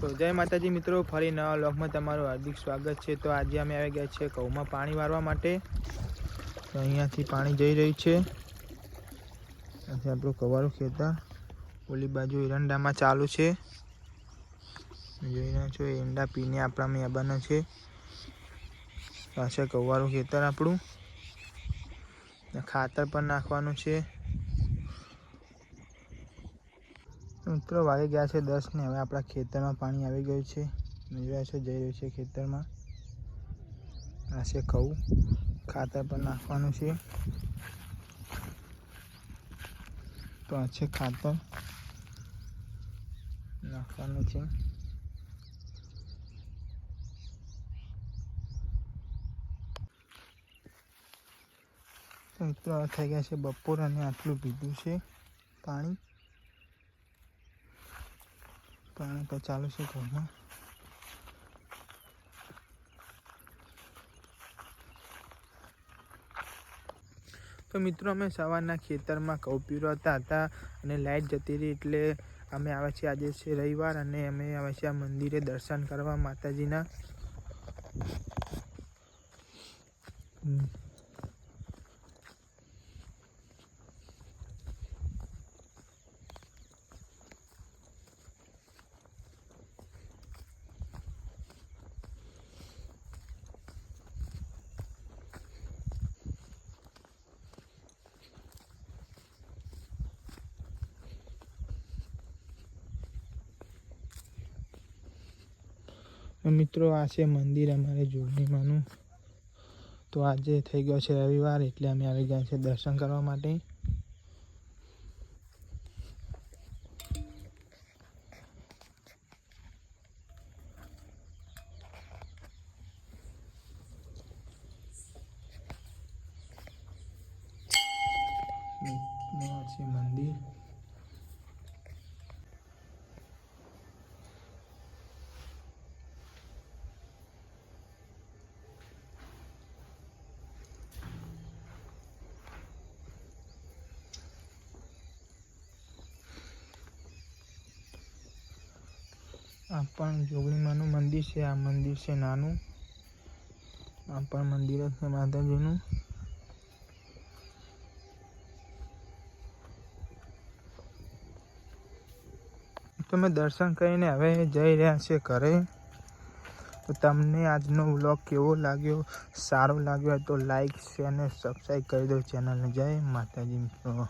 તો જય માતાજી મિત્રો, ફરી નવા વ્લોગમાં તમારું હાર્દિક સ્વાગત છે। તો આજે અમે આવી ગયા છીએ ઘઉંમાં પાણી વાળવા માટે। તો અહીંયાથી પાણી જઈ રહ્યું છે। આપણું કવારું ખેતર ઓલી બાજુ એરંડામાં ચાલુ છે। જોઈ રહ્યા છો એરંડા પીને આપણા મેબાનો છે। પાછળ કવારું ખેતર આપણું ખાતર પણ નાખવાનું છે। મિત્રો વાગી ગયા છે 10 ને। હવે આપણા ખેતરમાં પાણી આવી ગયું છે। જોઈ રહ્યું છે ખેતરમાં આ છે ઘઉં, ખાતર પણ નાખવાનું છે। તો આ છે ખાતર નાખવાનું છે। તો મિત્રો થઈ ગયા છે બપોર અને આટલું પીધું છે પાણી તો ચાલુ છે ઘઉંમાં। તો મિત્રો અમે સવારના ખેતરમાં ઘઉં પીરવતા હતા અને લાઈટ જતી રહી એટલે અમે આવ્યા છીએ। આજે છે રવિવાર અને અમે આવ્યા છીએ આ મંદિરે દર્શન કરવા માતાજીના। મિત્રો આ છે મંદિર અમારે જોગણીમાંનું। તો આજે થઈ ગયો છે રવિવાર એટલે અમે આવી ગયા છે દર્શન કરવા માટે। આ છે મંદિર। આ પણ જોગણીમાંનું મંદિર છે। આ મંદિર છે નાનું, આ પણ મંદિર જ છે માતાજીનું। તો અમે દર્શન કરીને હવે જઈ રહ્યા છીએ ઘરે। તો તમને આજનો વ્લોગ કેવો લાગ્યો, સારો લાગ્યો તો લાઈક, શેર અને સબસ્ક્રાઈબ કરી દો ચેનલને। જય માતાજી મિત્રો।